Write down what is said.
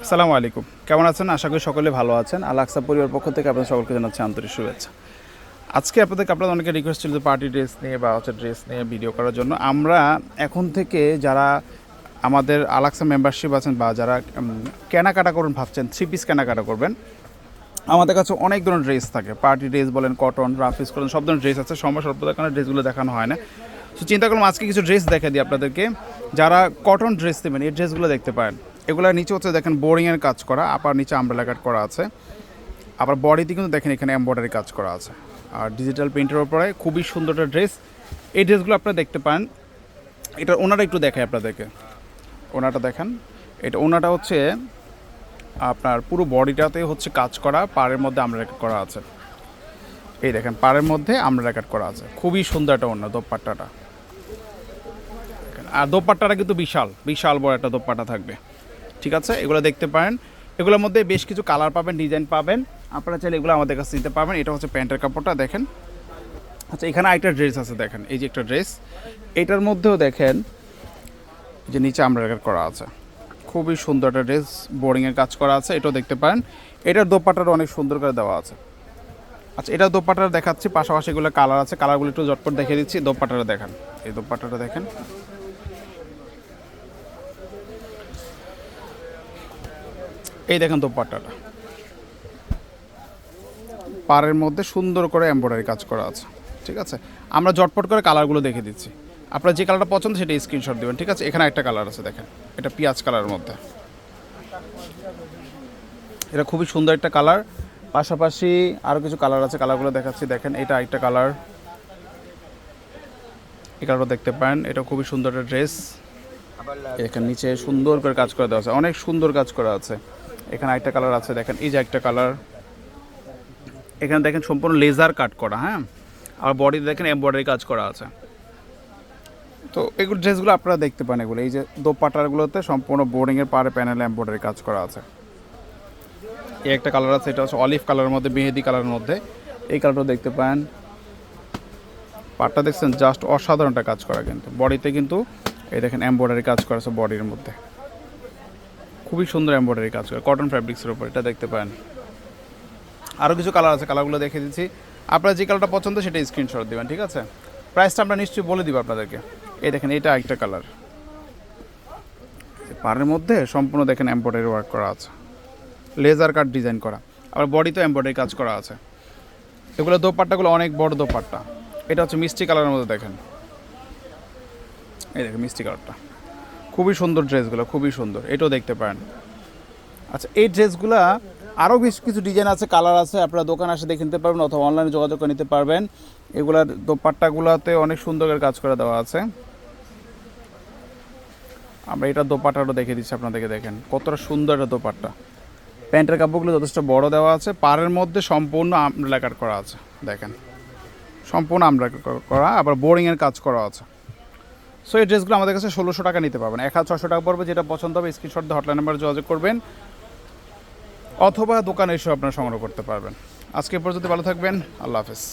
আসসালামু আলাইকুম, কেমন আছেন? আশা করি সকলে ভালো আছেন। আল আকসা পরিবার পক্ষ থেকে আপনাদের সকলকে জানাচ্ছি আন্তরিক শুভেচ্ছা। আজকে আপনাদের অনেকে রিকোয়েস্ট ছিল যে পার্টি ড্রেস নিয়ে বা ড্রেস নিয়ে ভিডিও করার জন্য। আমরা এখন থেকে যারা আমাদের আল আকসা মেম্বারশিপ আছেন বা যারা কেনাকাটা করবেন ভাবছেন, 3 পিস কেনাকাটা করবেন, আমাদের কাছে অনেক ধরনের ড্রেস থাকে। পার্টি ড্রেস বলেন, কটন, রাফিস কটন, সব ধরনের ড্রেস আছে। সময় স্বল্পতার কারণে ড্রেসগুলো দেখানো হয় না। তো চিন্তা করলাম আজকে কিছু ড্রেস দেখা দিই আপনাদেরকে। যারা কটন ড্রেস নেবেন এই ড্রেসগুলো দেখতে পারেন। এগুলোর নিচে হচ্ছে দেখেন বোরিংয়ের কাজ করা, আবার নিচে আমব্রেলা কাট করা আছে। আবার বডিতে কিন্তু দেখেন এখানে এমব্রয়ডারি কাজ করা আছে, আর ডিজিটাল প্রিন্টের উপরে খুবই সুন্দর একটা ড্রেস। এই ড্রেসগুলো আপনারা দেখতে পান। এটা ওনাটা একটু দেখায় আপনাদেরকে। ওনাটা দেখেন, এটা ওনাটা হচ্ছে আপনার পুরো বডিটাতে হচ্ছে কাজ করা, পাড়ের মধ্যে আমব্রেলা কাট করা আছে। এই দেখেন পাড়ের মধ্যে আমব্রেলা কাট করা আছে, খুবই সুন্দর একটা ওড়না দোপাট্টাটা। আর দোপাট্টাটা কিন্তু বিশাল বিশাল বড় একটা দোপাট্টা থাকবে, ঠিক আছে? এগুলো দেখতে পারেন। এগুলোর মধ্যে বেশ কিছু কালার পাবেন, ডিজাইন পাবেন। আপনারা চাইলে এগুলো আমাদের কাছে নিতে পারবেন। এটা হচ্ছে প্যান্টের কাপড়টা দেখেন। আচ্ছা, এখানে আরেকটা ড্রেস আছে দেখেন, এই যে একটা ড্রেস। এটার মধ্যেও দেখেন যে নিচে আমব্রেলা করা আছে, খুবই সুন্দর একটা ড্রেস, বোরিংয়ের কাজ করা আছে। এটাও দেখতে পারেন। এটার দোপাট্টাটা অনেক সুন্দর করে দেওয়া আছে। আচ্ছা, এটা দোপাট্টাটা দেখাচ্ছি, পাশাপাশি এগুলো কালার আছে, কালারগুলো একটু ঝটপট দেখিয়ে দিচ্ছি। দোপাট্টাটা দেখেন, এই দোপাট্টাটা দেখেন, এই দেখেন দোপাট্টাটা পাড়ের মধ্যে সুন্দর করে এমব্রয়ডারি কাজ করা আছে, ঠিক আছে? আমরা ঝটপট করে কালারগুলো দেখে দিচ্ছি। আপনার যে কালারটা পছন্দ সেটা স্ক্রিনশট দেবেন, ঠিক আছে? এখানে একটা কালার আছে দেখেন, এটা পেঁয়াজ কালারের মধ্যে। এটা খুবই সুন্দর একটা কালার। পাশাপাশি আরও কিছু কালার আছে, কালারগুলো দেখাচ্ছি দেখেন। এটা একটা কালার, এই কালারটা দেখতে পারেন। এটা খুবই সুন্দর একটা ড্রেস। এখানে নিচে সুন্দর করে কাজ করে দেওয়া আছে, অনেক সুন্দর কাজ করা আছে। এখানে একটা কালার আছে দেখেন, এই যে একটা কালার। এখানে দেখেন সম্পূর্ণ লেজার কাট করা, হ্যাঁ। আর বডিতে দেখেন এমব্রয়ডারি কাজ করা আছে। তো এগুলো ড্রেসগুলো আপনারা দেখতে পান। এগুলো এই যে দোপাট্টাগুলোতে সম্পূর্ণ বোর্ডিংয়ের পাড়ে প্যানেলে এমব্রয়ডারি কাজ করা আছে। এই একটা কালার আছে, এটা হচ্ছে অলিভ কালারের মধ্যে, মেহেদি কালারের মধ্যে। এই কালারটাও দেখতে পান। পাটটা দেখছেন, জাস্ট অসাধারণ একটা কাজ করা। কিন্তু বডিতে কিন্তু এই দেখেন এমব্রয়ডারি কাজ করা আছে বডির মধ্যে, খুবই সুন্দর এমব্রয়ডারি কাজ করে কটন ফ্যাব্রিক্সের উপর। এটা দেখতে পান। আরও কিছু কালার আছে, কালারগুলো দেখে দিচ্ছি। আপনার যে কালারটা পছন্দ সেটা স্ক্রিনশট দেবেন, ঠিক আছে? প্রাইসটা আমরা নিশ্চয়ই বলে দিব আপনাদেরকে। এই দেখেন, এটা একটা কালার, পাড়ের মধ্যে সম্পূর্ণ দেখেন এমব্রয়ডারি ওয়ার্ক করা আছে, লেজার কাট ডিজাইন করা, আবার বডিতে এমব্রয়ডারি কাজ করা আছে। এগুলো দোপাট্টাগুলো অনেক বড় দোপাট্টা। এটা হচ্ছে মিষ্টি কালারের মধ্যে দেখেন, এই দেখেন মিষ্টি কালারটা, খুবই সুন্দর ড্রেসগুলো, খুবই সুন্দর। এটাও দেখতে পারেন। আচ্ছা, এই ড্রেসগুলা আরও বেশ কিছু ডিজাইন আছে, কালার আছে। আপনারা দোকানে এসে দেখে নিতে পারবেন অথবা অনলাইনে যোগাযোগ করে নিতে পারবেন। এগুলার দোপাট্টাগুলোতে অনেক সুন্দর করে কাজ করে দেওয়া আছে। আমরা এটা দোপাট্টাটা দেখে দিচ্ছি আপনাদেরকে, দেখেন কতটা সুন্দর একটা দোপাট্টা। প্যান্টের কাপড়গুলো যথেষ্ট বড় দেওয়া আছে, পাড়ের মধ্যে সম্পূর্ণ আমব্রেলা কাট করা আছে দেখেন, সম্পূর্ণ আমব্রেলা করা, আবার বোরিংয়ের কাজ করা আছে। সো এই ড্রেসগুলো আমাদের কাছে 1600 টাকা নিতে পারবেন। 1600 টাকা পড়বে। যেটা পছন্দ হবে স্ক্রিনশট দিয়ে হটলাইন নাম্বারে যোগাযোগ করবেন, অথবা দোকানে এসে আপনারা সংগ্রহ করতে পারবেন। আজকে পর্যন্ত ভালো থাকবেন। আল্লাহ হাফেজ।